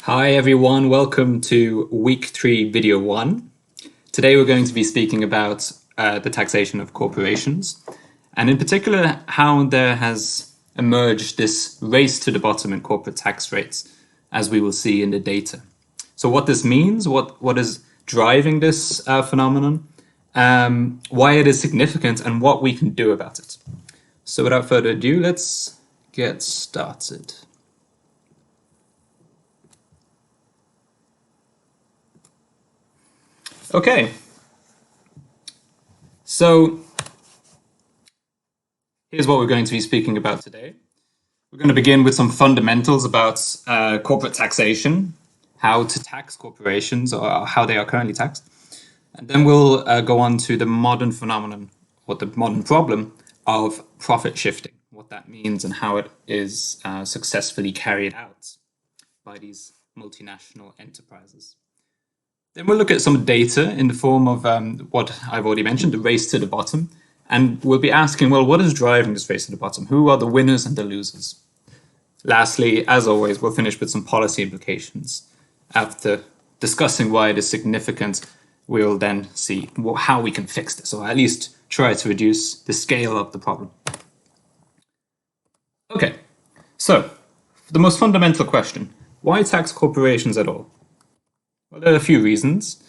Hi everyone, welcome to week 3 video 1. Today we're going to be speaking about the taxation of corporations, and in particular how there has emerged this race to the bottom in corporate tax rates, as we will see in the data. So what this means, what is driving this phenomenon, why it is significant, and what we can do about it. So without further ado, let's get started. Okay, so here's what we're going to be speaking about today. We're going to begin with some fundamentals about corporate taxation, how to tax corporations or how they are currently taxed. And then we'll go on to the modern phenomenon or the modern problem of profit shifting, what that means and how it is successfully carried out by these multinational enterprises. Then we'll look at some data in the form of what I've already mentioned, the race to the bottom. And we'll be asking, well, what is driving this race to the bottom? Who are the winners and the losers? Lastly, as always, we'll finish with some policy implications. After discussing why it is significant, we'll then see how we can fix this, or at least try to reduce the scale of the problem. Okay, so the most fundamental question, why tax corporations at all? Well, there are a few reasons.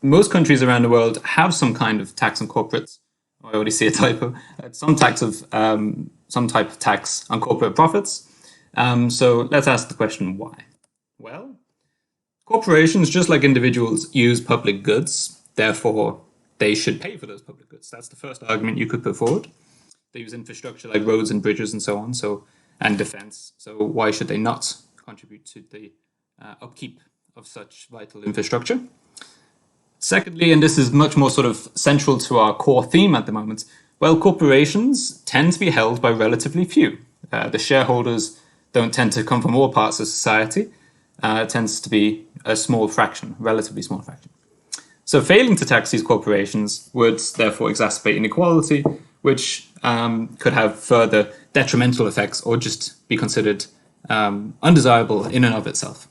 Most countries around the world have some kind of tax on corporates. I already see a typo. Some type of tax on corporate profits. So let's ask the question, why? Well, corporations, just like individuals, use public goods. Therefore, they should pay for those public goods. That's the first argument you could put forward. They use infrastructure like roads and bridges and so on, and defense. So why should they not contribute to the upkeep of such vital infrastructure? Secondly, and this is much more sort of central to our core theme at the moment, well, corporations tend to be held by relatively few. The shareholders don't tend to come from all parts of society. It tends to be a small fraction, relatively small fraction. So failing to tax these corporations would therefore exacerbate inequality, which could have further detrimental effects or just be considered undesirable in and of itself.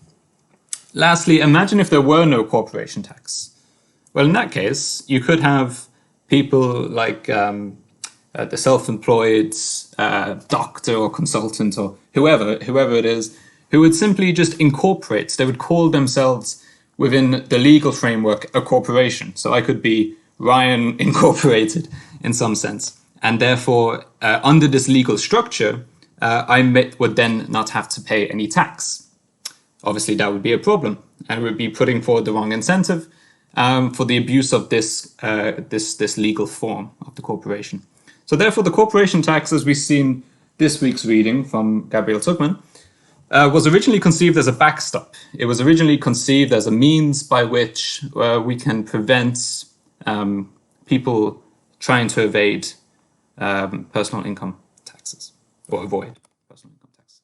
Lastly, imagine if there were no corporation tax. Well, in that case, you could have people like the self-employed doctor or consultant or whoever it is, who would simply just incorporate. They would call themselves within the legal framework a corporation. So I could be Ryan Incorporated in some sense. And therefore, under this legal structure, I would then not have to pay any tax. Obviously, that would be a problem, and we would be putting forward the wrong incentive for the abuse of this legal form of the corporation. So therefore, the corporation tax, as we've seen this week's reading from Gabriel Tuchman, was originally conceived as a backstop. It was originally conceived as a means by which we can prevent people trying to evade personal income taxes, or avoid personal income tax.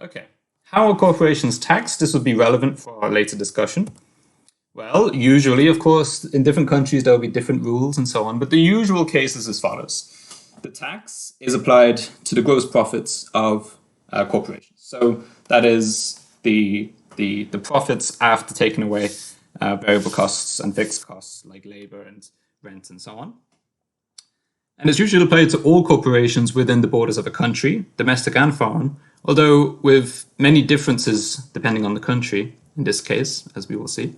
Okay. How are corporations taxed? This would be relevant for our later discussion. Well, usually, of course, in different countries, there will be different rules and so on, but the usual case is as follows. The tax is applied to the gross profits of corporations. So that is the profits after taking away variable costs and fixed costs like labor and rent and so on. And it's usually applied to all corporations within the borders of a country, domestic and foreign, although with many differences depending on the country, in this case, as we will see.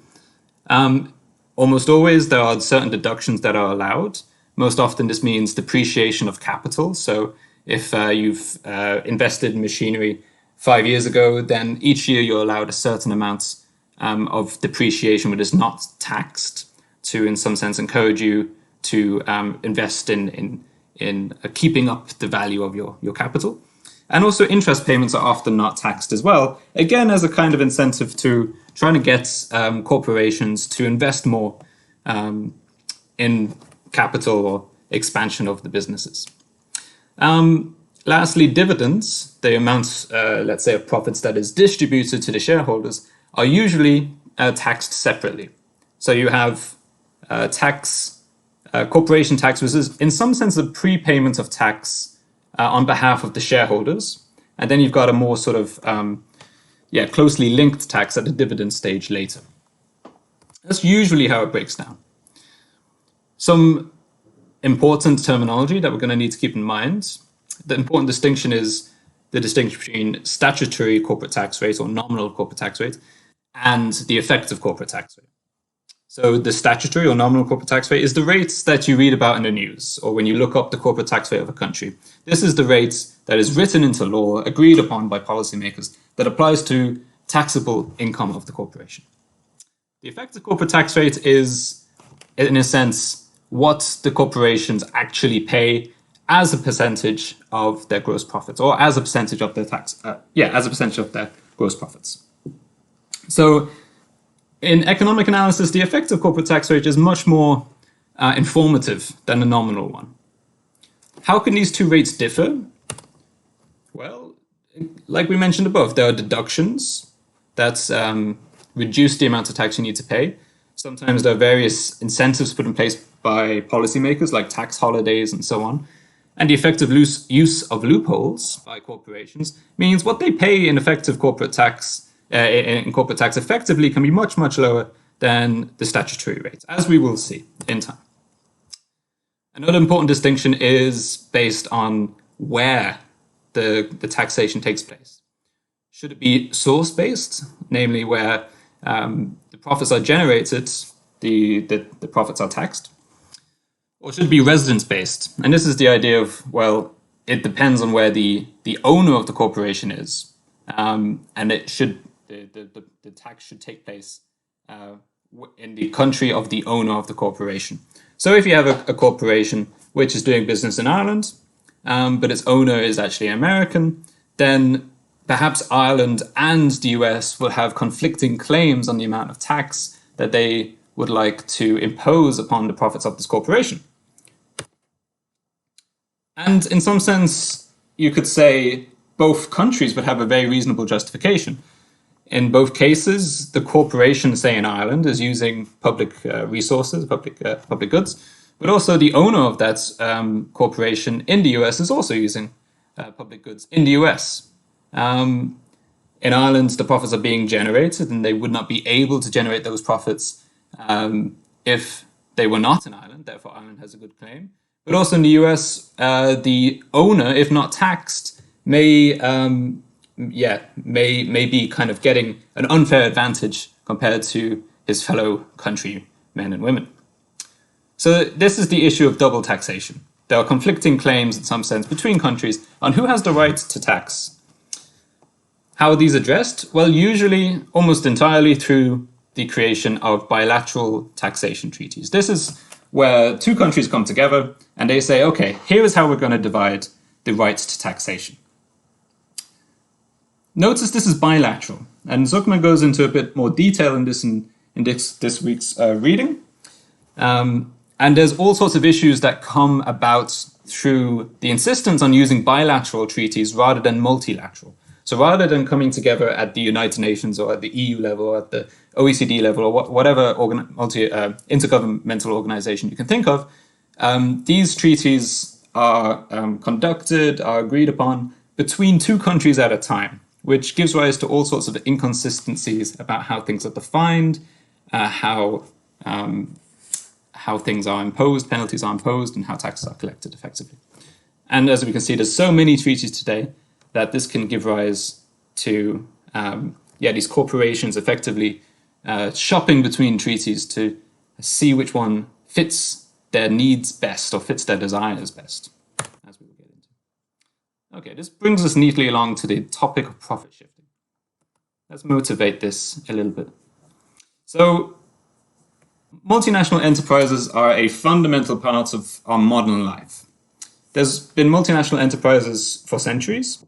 Almost always there are certain deductions that are allowed. Most often this means depreciation of capital. So if you've invested in machinery 5 years ago, then each year you're allowed a certain amount of depreciation which is not taxed to, in some sense, encourage you to invest in keeping up the value of your capital. And also interest payments are often not taxed as well, again as a kind of incentive to trying to get corporations to invest more in capital or expansion of the businesses. Lastly, dividends, the amount, let's say, of profits that is distributed to the shareholders, are usually taxed separately. So you have corporation tax, which is in some sense a prepayment of tax on behalf of the shareholders. And then you've got a more sort of closely linked tax at the dividend stage later. That's usually how it breaks down. Some important terminology that we're going to need to keep in mind. The important distinction is the distinction between statutory corporate tax rate or nominal corporate tax rate and the effective corporate tax rate. So the statutory or nominal corporate tax rate is the rates that you read about in the news or when you look up the corporate tax rate of a country. This is the rate that is written into law, agreed upon by policymakers, that applies to taxable income of the corporation. The effective corporate tax rate is, in a sense, what the corporations actually pay as a percentage of their gross profits, or as a percentage of their as a percentage of their gross profits. So in economic analysis, the effective corporate tax rate is much more informative than the nominal one. How can these two rates differ? Well, like we mentioned above, there are deductions that reduce the amount of tax you need to pay. Sometimes there are various incentives put in place by policymakers, like tax holidays and so on. And the effective use of loopholes by corporations means what they pay in effective corporate tax, effectively can be much, much lower than the statutory rate, as we will see in time. Another important distinction is based on where the taxation takes place. Should it be source-based, namely where the profits are generated, the profits are taxed? Or should it be residence-based? And this is the idea of, well, it depends on where the owner of the corporation is. And it should the tax should take place in the country of the owner of the corporation. So if you have a corporation which is doing business in Ireland, but its owner is actually American, then perhaps Ireland and the US will have conflicting claims on the amount of tax that they would like to impose upon the profits of this corporation. And in some sense, you could say both countries would have a very reasonable justification. In both cases, the corporation, say in Ireland, is using public resources, public goods, but also the owner of that corporation in the US is also using public goods in the US. In Ireland, the profits are being generated, and they would not be able to generate those profits if they were not in Ireland. Therefore, Ireland has a good claim. But also in the US, the owner, if not taxed, may be kind of getting an unfair advantage compared to his fellow countrymen and women. So this is the issue of double taxation. There are conflicting claims in some sense between countries on who has the right to tax. How are these addressed? Well, usually almost entirely through the creation of bilateral taxation treaties. This is where two countries come together and they say, okay, here is how we're going to divide the rights to taxation. Notice this is bilateral, and Zuckman goes into a bit more detail in this this week's reading. And there's all sorts of issues that come about through the insistence on using bilateral treaties rather than multilateral. So rather than coming together at the United Nations or at the EU level or at the OECD level or whatever intergovernmental organization you can think of, these treaties are conducted, are agreed upon between two countries at a time, which gives rise to all sorts of inconsistencies about how things are defined, how things are imposed, penalties are imposed, and how taxes are collected effectively. And as we can see, there's so many treaties today that this can give rise to these corporations effectively shopping between treaties to see which one fits their needs best or fits their desires best, as we will get into. Okay, this brings us neatly along to the topic of profit shifting. Let's motivate this a little bit. So, multinational enterprises are a fundamental part of our modern life. There's been multinational enterprises for centuries,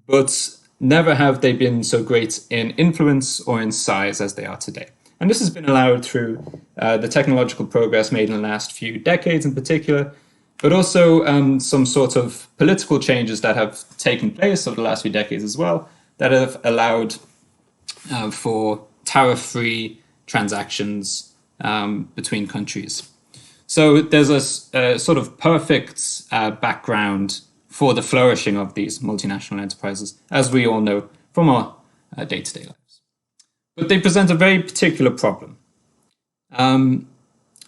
but never have they been so great in influence or in size as they are today. And this has been allowed through the technological progress made in the last few decades in particular, but also some sort of political changes that have taken place over the last few decades as well, that have allowed for tariff-free transactions between countries. So there's a sort of perfect background for the flourishing of these multinational enterprises, as we all know from our day-to-day lives. But they present a very particular problem.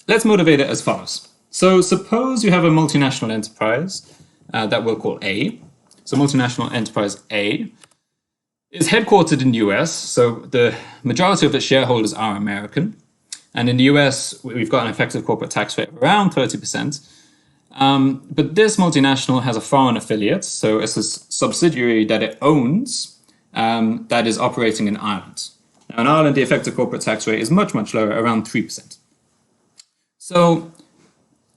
Let's motivate it as follows. So suppose you have a multinational enterprise that we'll call A. So multinational enterprise A is headquartered in the US, so the majority of its shareholders are American. And in the US, we've got an effective corporate tax rate of around 30%. But this multinational has a foreign affiliate, so it's a subsidiary that it owns that is operating in Ireland. Now, in Ireland, the effective corporate tax rate is much, much lower, around 3%. So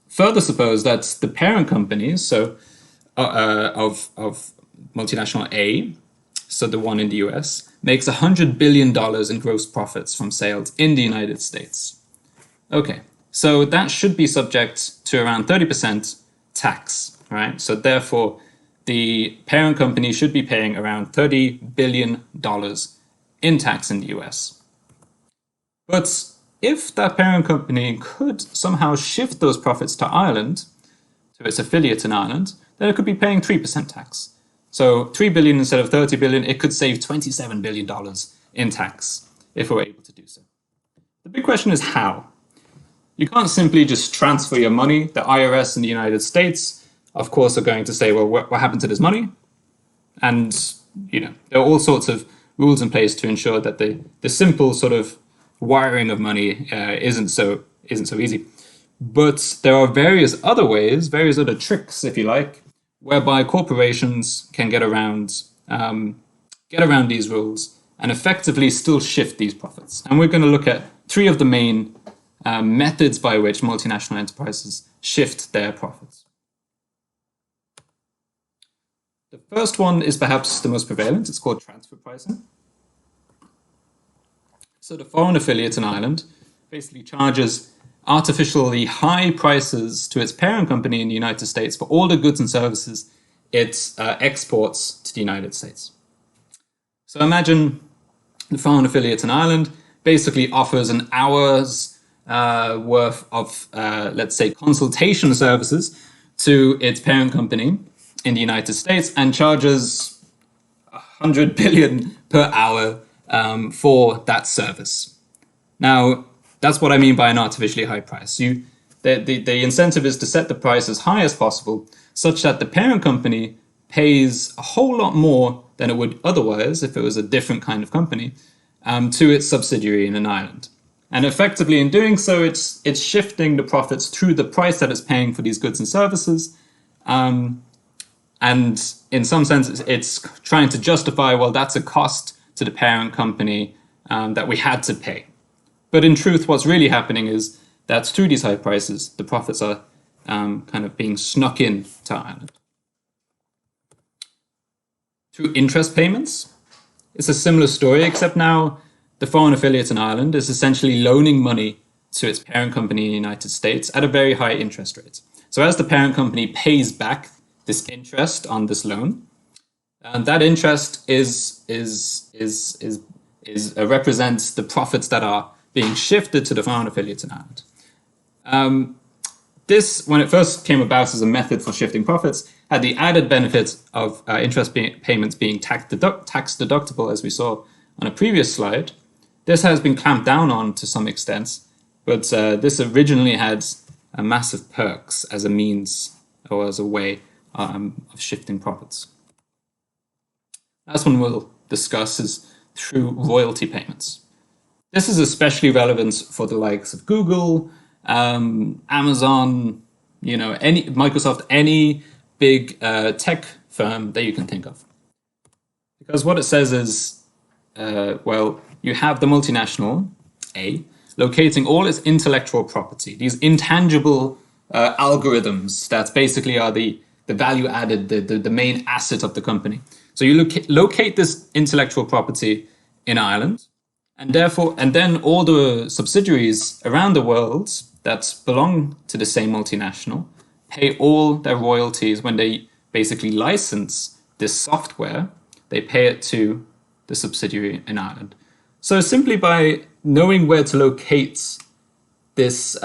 further suppose that the parent companies, so of multinational A, so the one in the US, makes $100 billion in gross profits from sales in the United States. Okay, so that should be subject to around 30% tax, right? So therefore, the parent company should be paying around $30 billion in tax in the US. But if that parent company could somehow shift those profits to Ireland, to its affiliate in Ireland, then it could be paying 3% tax. So 3 billion instead of 30 billion, it could save $27 billion in tax if it were able to do so. The big question is how? You can't simply just transfer your money. The IRS in the United States, of course, are going to say, well, what happened to this money? And, there are all sorts of rules in place to ensure that the simple sort of wiring of money isn't so easy. But there are various other ways, various other tricks, if you like, whereby corporations can get around these rules and effectively still shift these profits. And we're going to look at three of the main methods by which multinational enterprises shift their profits. The first one is perhaps the most prevalent. It's called transfer pricing. So the foreign affiliate in Ireland basically charges artificially high prices to its parent company in the United States for all the goods and services it exports to the United States. So imagine the foreign affiliate in Ireland basically offers an hour's worth of, let's say, consultation services to its parent company in the United States and charges $100 billion per hour for that service. Now, that's what I mean by an artificially high price. The incentive is to set the price as high as possible, such that the parent company pays a whole lot more than it would otherwise if it was a different kind of company to its subsidiary in an island. And effectively, in doing so, it's shifting the profits through the price that it's paying for these goods and services. And in some sense, it's trying to justify, well, that's a cost to the parent company that we had to pay. But in truth, what's really happening is that through these high prices, the profits are kind of being snuck in to Ireland. Through interest payments, it's a similar story, except now the foreign affiliate in Ireland is essentially loaning money to its parent company in the United States at a very high interest rate. So as the parent company pays back this interest on this loan, and that interest represents the profits that are being shifted to the foreign affiliate in Ireland. This, when it first came about as a method for shifting profits, had the added benefit of interest payments being tax deductible, as we saw on a previous slide. This has been clamped down on to some extent, but this originally had massive perks as a means or as a way of shifting profits. Last one we'll discuss is through royalty payments. This is especially relevant for the likes of Google, Amazon, Microsoft, any big tech firm that you can think of. Because what it says is, you have the multinational, A, locating all its intellectual property, these intangible algorithms that basically are the value added, the main asset of the company. So you locate this intellectual property in Ireland, and then all the subsidiaries around the world that belong to the same multinational pay all their royalties when they basically license this software. They pay it to the subsidiary in Ireland. So simply by knowing where to locate this,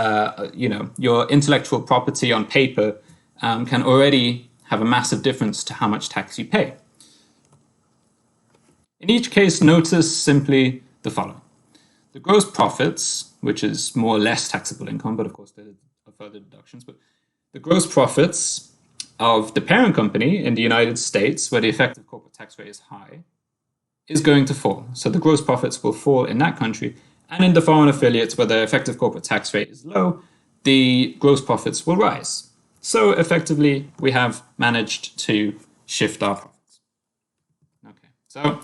your intellectual property on paper can already have a massive difference to how much tax you pay. In each case, notice simply the following. The gross profits, which is more or less taxable income, but of course there are further deductions, but the gross profits of the parent company in the United States, where the effective corporate tax rate is high, is going to fall. So the gross profits will fall in that country, and in the foreign affiliates where the effective corporate tax rate is low, the gross profits will rise. So effectively, we have managed to shift our profits. Okay, so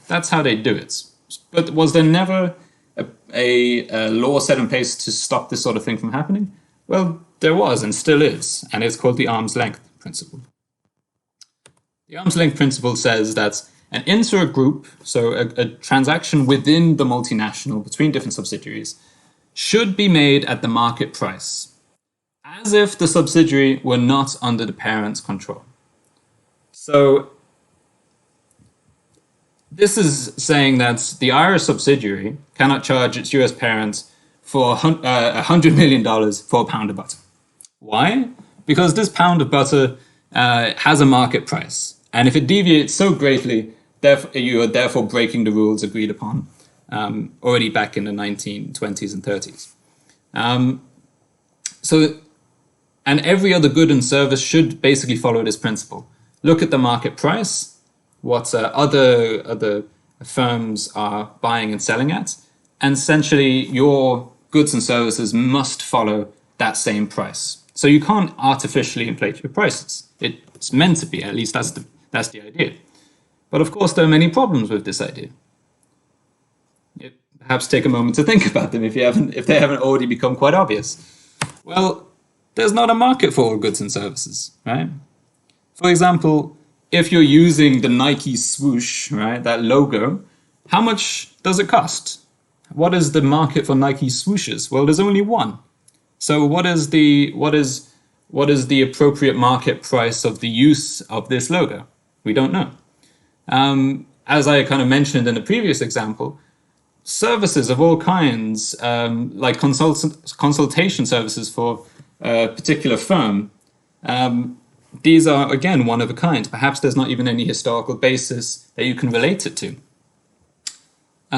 that's how they do it. But was there never a law set in place to stop this sort of thing from happening? Well, there was and still is, and it's called the arm's length principle. The arm's length principle says that an intra-group, so a transaction within the multinational between different subsidiaries, should be made at the market price, as if the subsidiary were not under the parent's control. So this is saying that the Irish subsidiary cannot charge its US parent for $100 million for a pound of butter. Why? Because this pound of butter has a market price. And if it deviates so greatly, you are therefore breaking the rules agreed upon already back in the 1920s and 30s. And every other good and service should basically follow this principle. Look at the market price, what other firms are buying and selling at, and essentially your goods and services must follow that same price. So you can't artificially inflate your prices. It's meant to be, at least that's the idea. But of course, there are many problems with this idea. Perhaps take a moment to think about them if they haven't already become quite obvious. Well, there's not a market for all goods and services, right? For example, if you're using the Nike swoosh, right, that logo, how much does it cost? What is the market for Nike swooshes? Well, there's only one. So what is the appropriate market price of the use of this logo? We don't know. As I kind of mentioned in the previous example, services of all kinds, like consultation services for a particular firm, these are, again, one of a kind. Perhaps there's not even any historical basis that you can relate it to.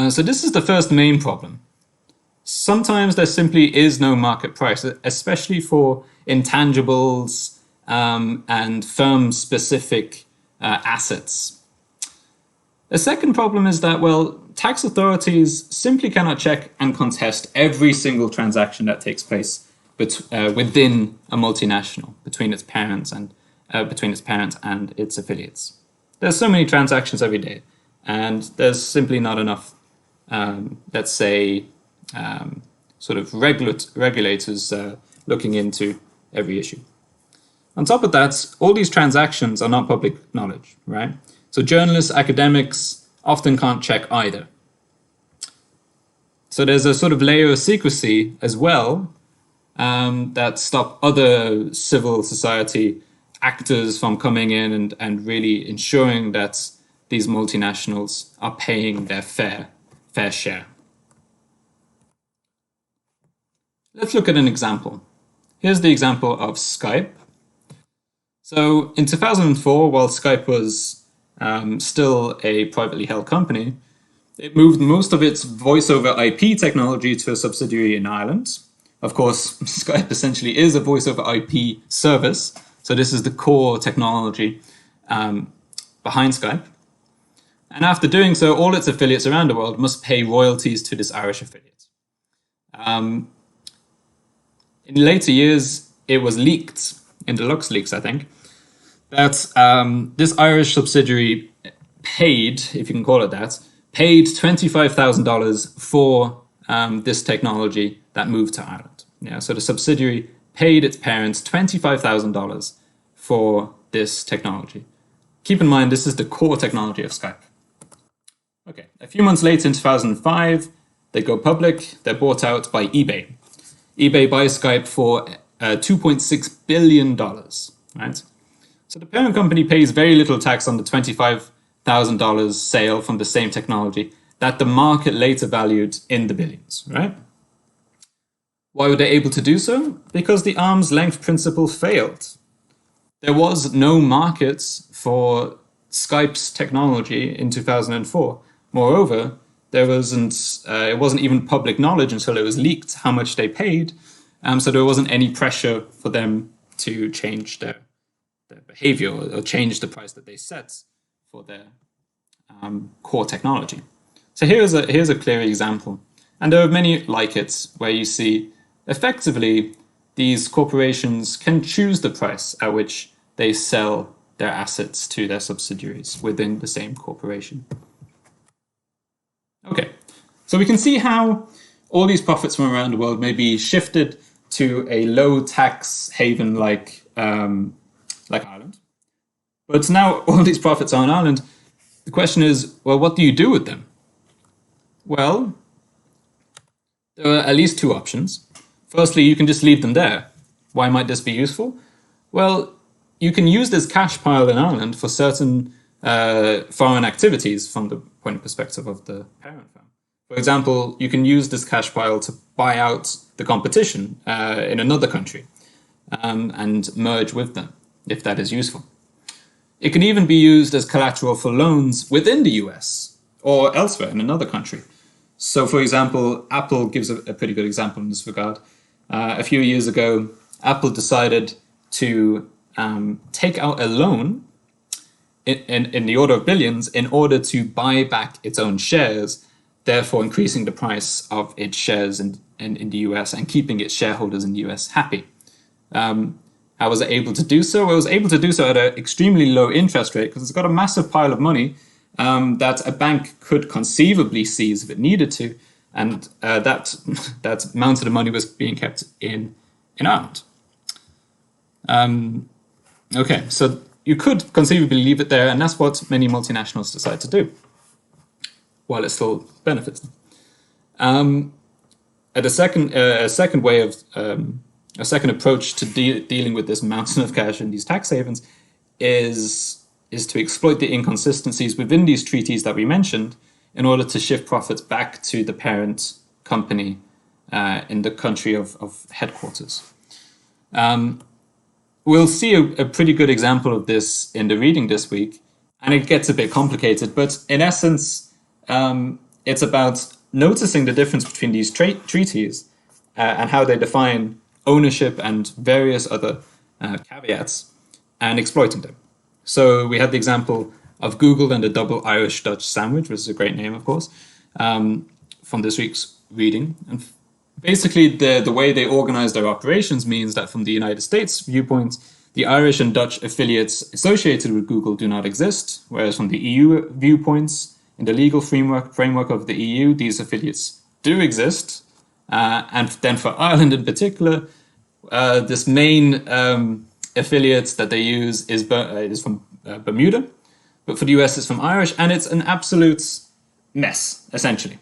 So this is the first main problem. Sometimes there simply is no market price, especially for intangibles and firm-specific assets. The second problem is that, well, tax authorities simply cannot check and contest every single transaction that takes place within a multinational, between its parents and its affiliates. There's so many transactions every day, and there's simply not enough, let's say, sort of regulators looking into every issue. On top of that, all these transactions are not public knowledge, right? So journalists, academics often can't check either. So there's a sort of layer of secrecy as well that stop other civil society actors from coming in and really ensuring that these multinationals are paying their fair share. Let's look at an example. Here's the example of Skype. So in 2004, while Skype was still a privately held company, it moved most of its voice over IP technology to a subsidiary in Ireland. Of course, Skype essentially is a voice over IP service, so this is the core technology behind Skype. And after doing so, all its affiliates around the world must pay royalties to this Irish affiliate. In later years, it was leaked, in the LuxLeaks, I think, that this Irish subsidiary paid, if you can call it that, paid $25,000 for this technology that moved to Ireland. Yeah, so the subsidiary paid its parents $25,000 for this technology. Keep in mind, this is the core technology of Skype. Okay, a few months later in 2005, they go public, they're bought out by eBay. eBay buys Skype for $2.6 billion, right? So the parent company pays very little tax on the $25,000 sale from the same technology that the market later valued in the billions, right? Why were they able to do so? Because the arm's length principle failed. There was no market for Skype's technology in 2004. Moreover, it wasn't even public knowledge until it was leaked how much they paid. So there wasn't any pressure for them to change their behavior or change the price that they set for their core technology. So here's a clear example. And there are many like it where you see effectively these corporations can choose the price at which they sell their assets to their subsidiaries within the same corporation. Okay, so we can see how all these profits from around the world may be shifted to a low tax haven like Ireland. But now all these profits are in Ireland. The question is, well, what do you do with them? Well, there are at least two options. Firstly, you can just leave them there. Why might this be useful? Well, you can use this cash pile in Ireland for certain foreign activities from the point of perspective of the parent firm. For example, you can use this cash pile to buy out the competition in another country and merge with them, if that is useful. It can even be used as collateral for loans within the US or elsewhere in another country. So, for example, Apple gives a pretty good example in this regard. A few years ago, Apple decided to take out a loan in the order of billions in order to buy back its own shares, therefore increasing the price of its shares in the US and keeping its shareholders in the US happy. How was it able to do so? Well, it was able to do so at an extremely low interest rate because it's got a massive pile of money that a bank could conceivably seize if it needed to, and that amount of the money was being kept in Ireland. Okay, so you could conceivably leave it there, and that's what many multinationals decide to do, while it still benefits them. A second approach to dealing with this mountain of cash in these tax havens is to exploit the inconsistencies within these treaties that we mentioned in order to shift profits back to the parent company in the country of headquarters. We'll see a pretty good example of this in the reading this week, and it gets a bit complicated, but in essence, it's about noticing the difference between these treaties and how they define ownership and various other caveats and exploiting them. So we had the example of Google and the double Irish-Dutch sandwich, which is a great name, of course, from this week's reading. And basically, the way they organize their operations means that from the United States viewpoint, the Irish and Dutch affiliates associated with Google do not exist, whereas from the EU viewpoints, in the legal framework of the EU, these affiliates do exist. And then for Ireland in particular, this main affiliate that they use is from Bermuda, but for the US it's from Irish, and it's an absolute mess, essentially.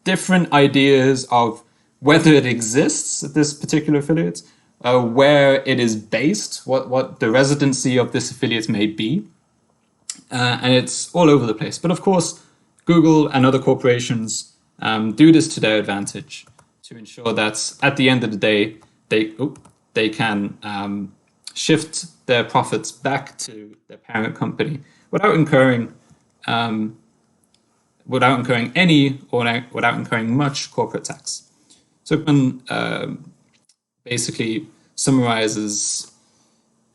Different ideas of whether it exists, this particular affiliate, where it is based, what the residency of this affiliate may be, and it's all over the place. But of course, Google and other corporations do this to their advantage to ensure that at the end of the day, they can shift their profits back to their parent company without incurring any or without incurring much corporate tax. So one basically summarizes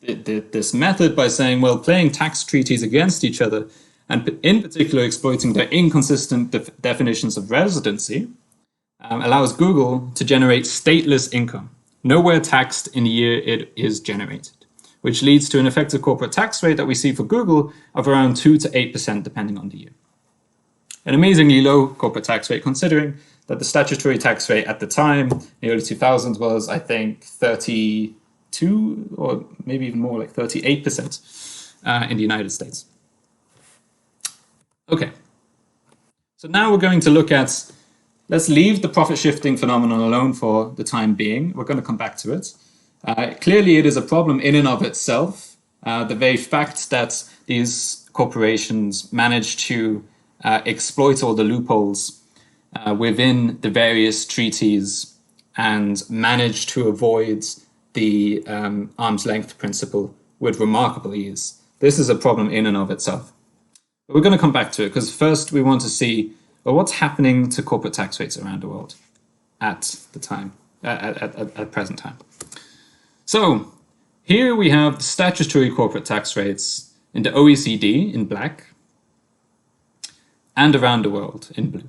this method by saying, well, playing tax treaties against each other, and in particular exploiting their inconsistent definitions of residency, allows Google to generate stateless income, nowhere taxed in the year it is generated, which leads to an effective corporate tax rate that we see for Google of around 2 to 8% depending on the year. An amazingly low corporate tax rate, considering that the statutory tax rate at the time, in the early 2000s, was, I think, 32 or maybe even more, like 38% in the United States. Okay, so now we're going to look at, let's leave the profit shifting phenomenon alone for the time being. We're going to come back to it. Clearly, it is a problem in and of itself. The very fact that these corporations manage to exploit all the loopholes within the various treaties and manage to avoid the arm's length principle with remarkable ease. This is a problem in and of itself. But we're going to come back to it because first we want to see, well, what's happening to corporate tax rates around the world at the time, at present time. So here we have the statutory corporate tax rates in the OECD in black and around the world in blue.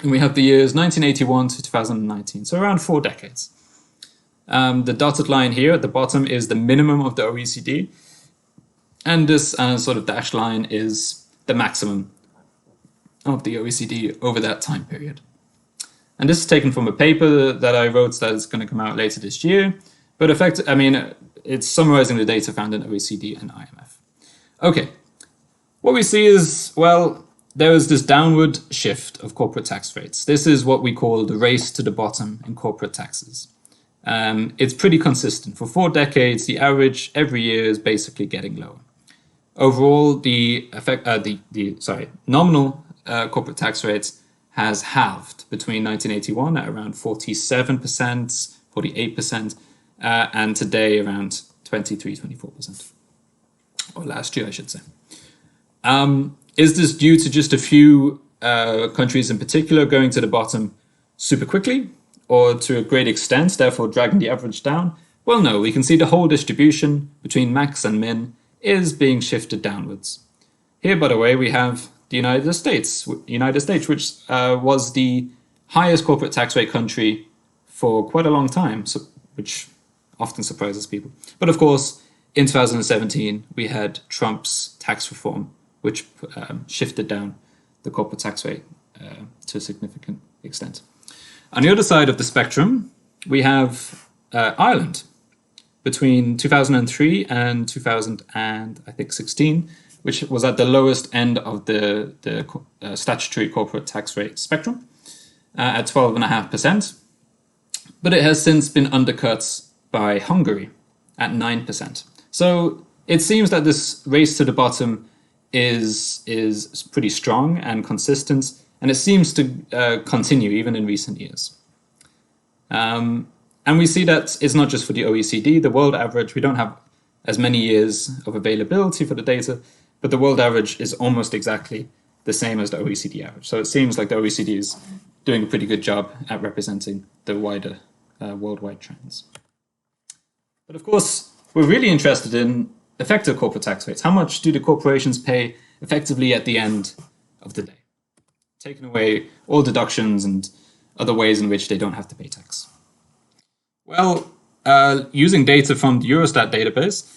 And we have the years 1981 to 2019, so around 4 decades. The dotted line here at the bottom is the minimum of the OECD, and this sort of dashed line is the maximum of the OECD over that time period. And this is taken from a paper that I wrote that is going to come out later this year, but it's summarizing the data found in OECD and IMF. Okay, what we see is, well, there is this downward shift of corporate tax rates. This is what we call the race to the bottom in corporate taxes. It's pretty consistent. For 4 decades, the average every year is basically getting lower. Overall, the nominal corporate tax rates has halved between 1981 at around 47%, 48%, and today around 23-24%. Or last year, I should say. Is this due to just a few countries in particular going to the bottom super quickly, or to a great extent, therefore dragging the average down? Well, no, we can see the whole distribution between max and min is being shifted downwards. Here, by the way, we have the United States, which was the highest corporate tax rate country for quite a long time, which often surprises people. But of course, in 2017, we had Trump's tax reform, which shifted down the corporate tax rate to a significant extent. On the other side of the spectrum, we have Ireland. Between 2003 and 2016, which was at the lowest end of the statutory corporate tax rate spectrum at 12.5%. But it has since been undercut by Hungary at 9%. So it seems that this race to the bottom is pretty strong and consistent, and it seems to continue even in recent years. And we see that it's not just for the OECD, the world average. We don't have as many years of availability for the data, but the world average is almost exactly the same as the OECD average. So it seems like the OECD is doing a pretty good job at representing the wider worldwide trends. But of course, we're really interested in effective corporate tax rates. How much do the corporations pay effectively at the end of the day? Taking away all deductions and other ways in which they don't have to pay tax. Well, using data from the Eurostat database,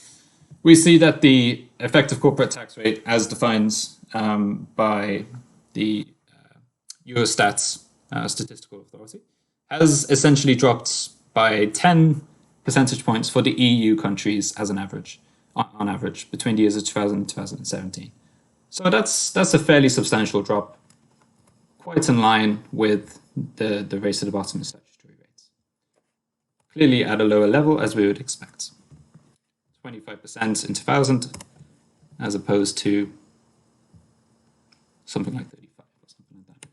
we see that the effective corporate tax rate, as defined by the Eurostat's statistical authority, has essentially dropped by 10 percentage points for the EU countries as an average, on average, between the years of 2000 and 2017. So that's a fairly substantial drop, quite in line with the race to the bottom in statutory rates. Clearly at a lower level, as we would expect. 25% in 2000, as opposed to something like 35 or something like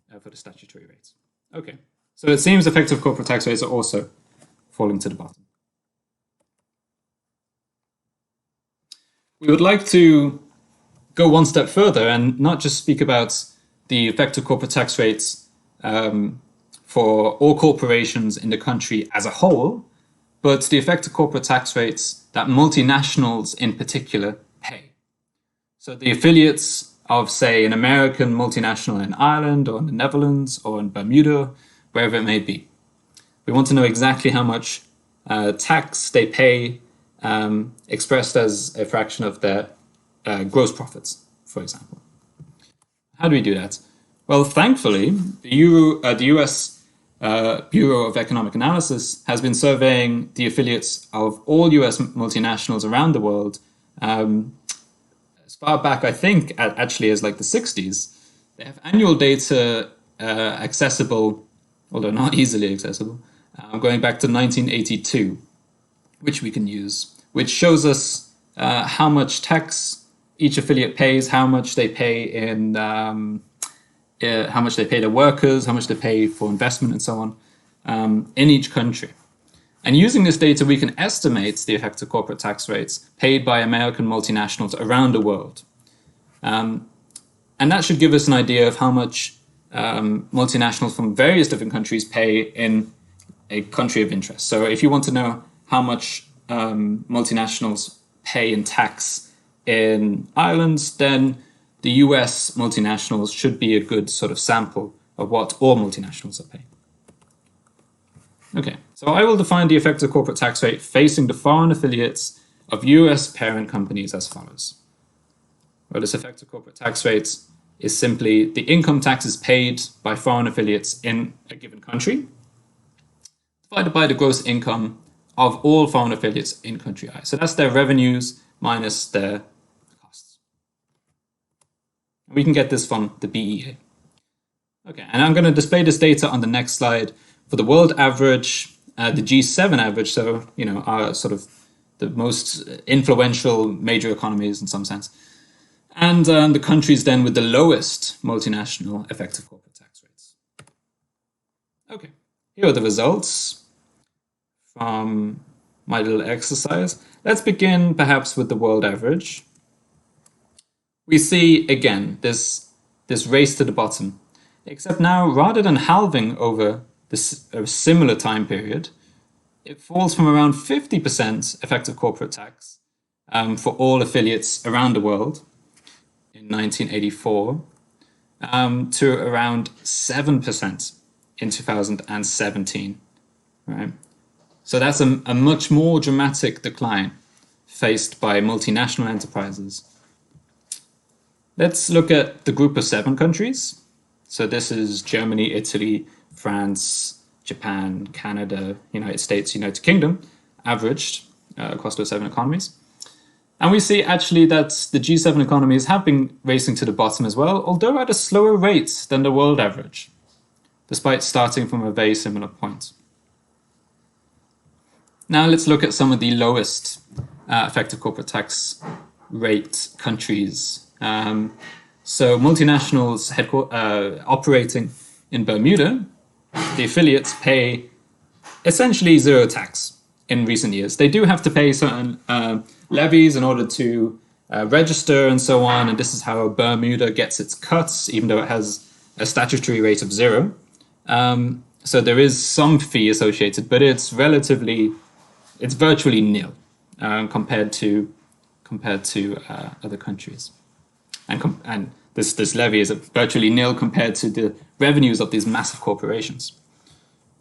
that for the statutory rates. Okay, so it seems effective corporate tax rates are also falling to the bottom. We would like to go one step further and not just speak about the effective corporate tax rates for all corporations in the country as a whole, but the effective corporate tax rates that multinationals in particular pay. So the affiliates of, say, an American multinational in Ireland or in the Netherlands or in Bermuda, wherever it may be. We want to know exactly how much tax they pay expressed as a fraction of their gross profits, for example. How do we do that? Well, thankfully, the US Bureau of Economic Analysis has been surveying the affiliates of all US multinationals around the world as far back, I think, actually as like the 60s. They have annual data accessible, although not easily accessible, going back to 1982, which we can use, which shows us how much tax each affiliate pays, how much they pay in how much they pay their workers, how much they pay for investment and so on in each country. And using this data, we can estimate the effective corporate tax rates paid by American multinationals around the world. And that should give us an idea of how much multinationals from various different countries pay in a country of interest. So if you want to know how much multinationals pay in tax in Ireland, then the US multinationals should be a good sort of sample of what all multinationals are paying. Okay, so I will define the effective corporate tax rate facing the foreign affiliates of US parent companies as follows. Well, this effective corporate tax rate is simply the income taxes paid by foreign affiliates in a given country divided by the gross income of all foreign affiliates in country I. So that's their revenues minus their costs. We can get this from the BEA. Okay, and I'm going to display this data on the next slide for the world average, the G7 average, so, our sort of the most influential major economies in some sense, and the countries then with the lowest multinational effective corporate tax rates. Okay, here are the results from my little exercise. Let's begin perhaps with the world average. We see again this race to the bottom, except now rather than halving over this similar time period, it falls from around 50% effective corporate tax for all affiliates around the world in 1984 to around 7% in 2017, right? So that's a much more dramatic decline faced by multinational enterprises. Let's look at the group of 7 countries. So this is Germany, Italy, France, Japan, Canada, United States, United Kingdom, averaged across those 7 economies. And we see actually that the G7 economies have been racing to the bottom as well, although at a slower rate than the world average, despite starting from a very similar point. Now let's look at some of the lowest effective corporate tax rate countries. So multinationals operating in Bermuda, the affiliates pay essentially zero tax in recent years. They do have to pay certain levies in order to register and so on, and this is how Bermuda gets its cuts, even though it has a statutory rate of 0. So there is some fee associated, but it's virtually nil compared to other countries, and this levy is virtually nil compared to the revenues of these massive corporations.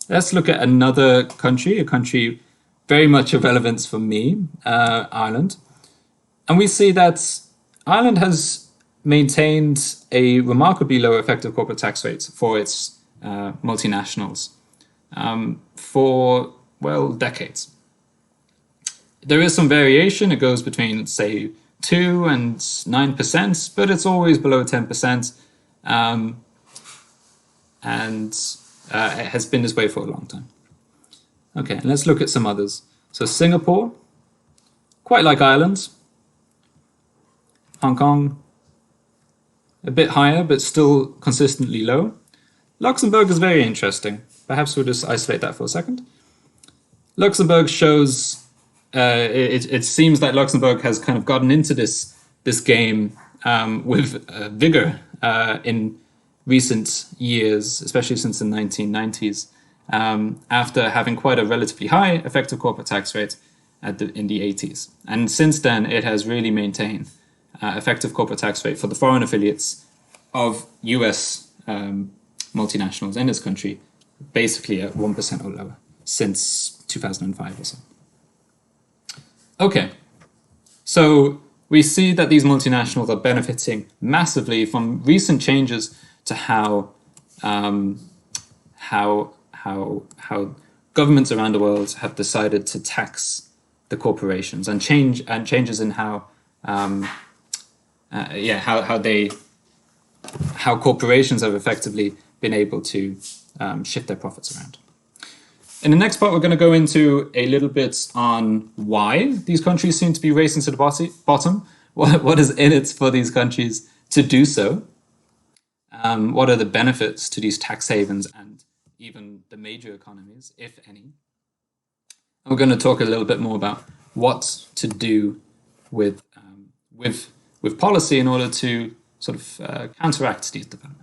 Let's look at another country, a country very much of relevance for me, Ireland, and we see that Ireland has maintained a remarkably low effective corporate tax rate for its multinationals for, decades. There is some variation. It goes between, say, 2 and 9%, but it's always below 10%. And it has been this way for a long time. Okay, and let's look at some others. So Singapore, quite like Ireland. Hong Kong, a bit higher, but still consistently low. Luxembourg is very interesting. Perhaps we'll just isolate that for a second. Luxembourg shows... It seems that Luxembourg has kind of gotten into this game with vigor in recent years, especially since the 1990s, after having quite a relatively high effective corporate tax rate in the 80s. And since then, it has really maintained effective corporate tax rate for the foreign affiliates of US multinationals in this country, basically at 1% or lower since 2005 or so. Okay, so we see that these multinationals are benefiting massively from recent changes to how governments around the world have decided to tax the corporations, and changes in how corporations have effectively been able to shift their profits around. In the next part, we're going to go into a little bit on why these countries seem to be racing to the bottom. What is in it for these countries to do so? What are the benefits to these tax havens and even the major economies, if any? And we're going to talk a little bit more about what to do with with policy in order to sort of counteract these developments.